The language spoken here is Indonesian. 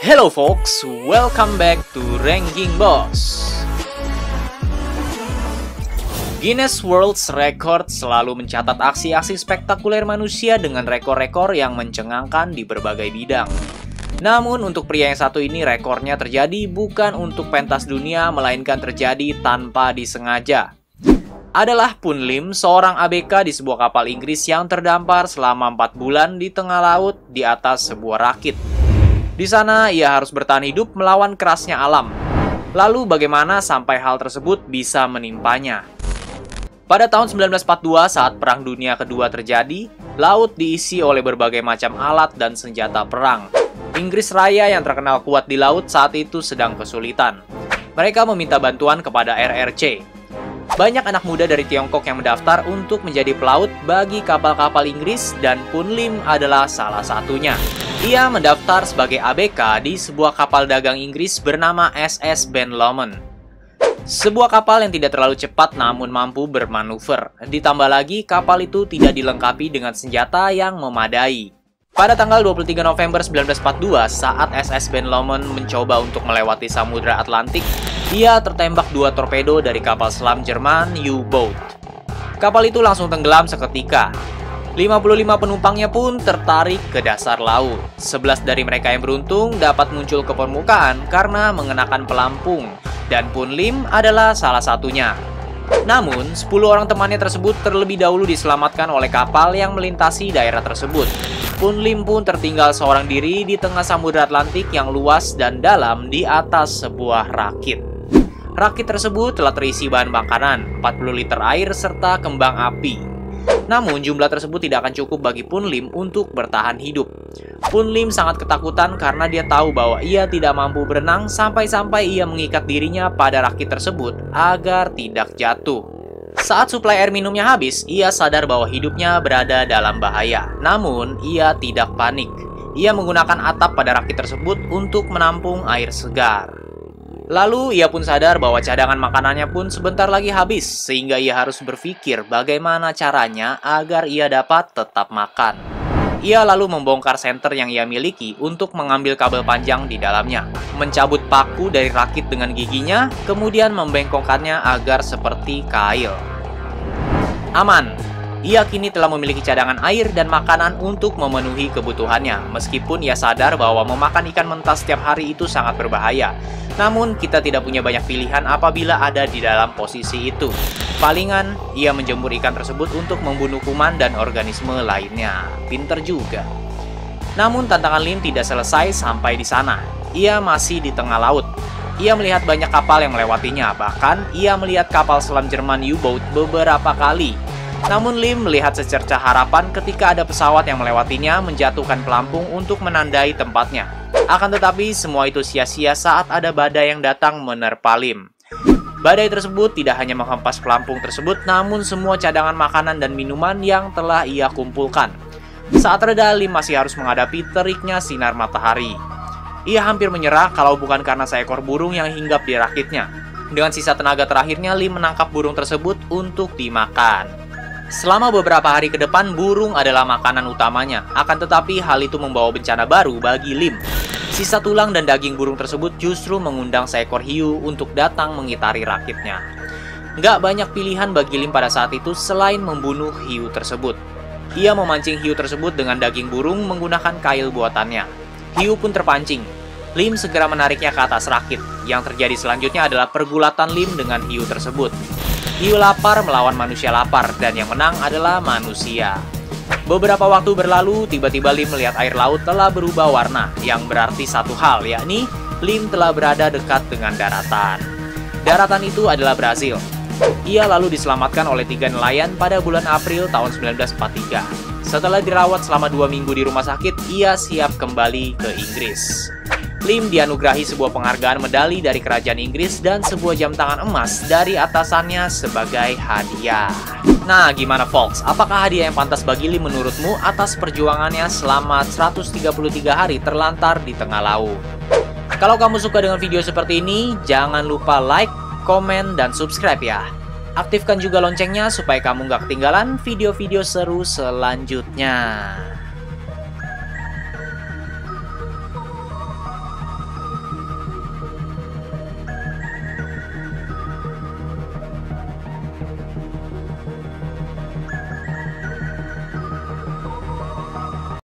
Hello folks, welcome back to Ranking Boss. Guinness World Record selalu mencatat aksi-aksi spektakuler manusia dengan rekor-rekor yang mencengangkan di berbagai bidang. Namun untuk pria yang satu ini rekornya terjadi bukan untuk pentas dunia, melainkan terjadi tanpa disengaja. Adalah Poon Lim, seorang ABK di sebuah kapal Inggris yang terdampar selama 4 bulan di tengah laut di atas sebuah rakit. Di sana ia harus bertahan hidup melawan kerasnya alam. Lalu bagaimana sampai hal tersebut bisa menimpanya? Pada tahun 1942 saat Perang Dunia Kedua terjadi, laut diisi oleh berbagai macam alat dan senjata perang. Inggris Raya yang terkenal kuat di laut saat itu sedang kesulitan. Mereka meminta bantuan kepada RRC. Banyak anak muda dari Tiongkok yang mendaftar untuk menjadi pelaut bagi kapal-kapal Inggris dan Poon Lim adalah salah satunya. Ia mendaftar sebagai ABK di sebuah kapal dagang Inggris bernama SS Ben Lomond. Sebuah kapal yang tidak terlalu cepat namun mampu bermanuver. Ditambah lagi kapal itu tidak dilengkapi dengan senjata yang memadai. Pada tanggal 23 November 1942 saat SS Ben Lomond mencoba untuk melewati Samudra Atlantik, ia tertembak 2 torpedo dari kapal selam Jerman U-Boat. Kapal itu langsung tenggelam seketika. 55 penumpangnya pun tertarik ke dasar laut. 11 dari mereka yang beruntung dapat muncul ke permukaan karena mengenakan pelampung, dan Poon Lim adalah salah satunya. Namun, 10 orang temannya tersebut terlebih dahulu diselamatkan oleh kapal yang melintasi daerah tersebut. Poon Lim pun tertinggal seorang diri di tengah Samudra Atlantik yang luas dan dalam di atas sebuah rakit. Rakit tersebut telah terisi bahan makanan, 40 liter air, serta kembang api. Namun jumlah tersebut tidak akan cukup bagi Poon Lim untuk bertahan hidup. Poon Lim sangat ketakutan karena dia tahu bahwa ia tidak mampu berenang sampai-sampai ia mengikat dirinya pada rakit tersebut agar tidak jatuh. Saat suplai air minumnya habis, ia sadar bahwa hidupnya berada dalam bahaya. Namun ia tidak panik. Ia menggunakan atap pada rakit tersebut untuk menampung air segar. Lalu ia pun sadar bahwa cadangan makanannya pun sebentar lagi habis, sehingga ia harus berpikir bagaimana caranya agar ia dapat tetap makan. Ia lalu membongkar senter yang ia miliki untuk mengambil kabel panjang di dalamnya, mencabut paku dari rakit dengan giginya, kemudian membengkokkannya agar seperti kail. Aman. Ia kini telah memiliki cadangan air dan makanan untuk memenuhi kebutuhannya, meskipun ia sadar bahwa memakan ikan mentah setiap hari itu sangat berbahaya. Namun, kita tidak punya banyak pilihan apabila ada di dalam posisi itu. Palingan, ia menjemur ikan tersebut untuk membunuh kuman dan organisme lainnya. Pinter juga. Namun, tantangan Lim tidak selesai sampai di sana. Ia masih di tengah laut. Ia melihat banyak kapal yang melewatinya, bahkan ia melihat kapal selam Jerman U-Boat beberapa kali. Namun Lim melihat secercah harapan ketika ada pesawat yang melewatinya menjatuhkan pelampung untuk menandai tempatnya. Akan tetapi semua itu sia-sia saat ada badai yang datang menerpa Lim. Badai tersebut tidak hanya menghempas pelampung tersebut, namun semua cadangan makanan dan minuman yang telah ia kumpulkan. Saat reda, Lim masih harus menghadapi teriknya sinar matahari. Ia hampir menyerah kalau bukan karena seekor burung yang hinggap di rakitnya. Dengan sisa tenaga terakhirnya, Lim menangkap burung tersebut untuk dimakan. Selama beberapa hari ke depan, burung adalah makanan utamanya. Akan tetapi, hal itu membawa bencana baru bagi Lim. Sisa tulang dan daging burung tersebut justru mengundang seekor hiu untuk datang mengitari rakitnya. Nggak banyak pilihan bagi Lim pada saat itu selain membunuh hiu tersebut. Ia memancing hiu tersebut dengan daging burung menggunakan kail buatannya. Hiu pun terpancing. Lim segera menariknya ke atas rakit. Yang terjadi selanjutnya adalah pergulatan Lim dengan hiu tersebut. Hiu lapar melawan manusia lapar, dan yang menang adalah manusia. Beberapa waktu berlalu, tiba-tiba Lim melihat air laut telah berubah warna, yang berarti satu hal, yakni Lim telah berada dekat dengan daratan. Daratan itu adalah Brasil. Ia lalu diselamatkan oleh 3 nelayan pada bulan April tahun 1943. Setelah dirawat selama 2 minggu di rumah sakit, ia siap kembali ke Inggris. Lim dianugerahi sebuah penghargaan medali dari kerajaan Inggris dan sebuah jam tangan emas dari atasannya sebagai hadiah. Nah, gimana folks? Apakah hadiah yang pantas bagi Lim menurutmu atas perjuangannya selama 133 hari terlantar di tengah laut? Kalau kamu suka dengan video seperti ini, jangan lupa like, komen, dan subscribe ya. Aktifkan juga loncengnya supaya kamu nggak ketinggalan video-video seru selanjutnya.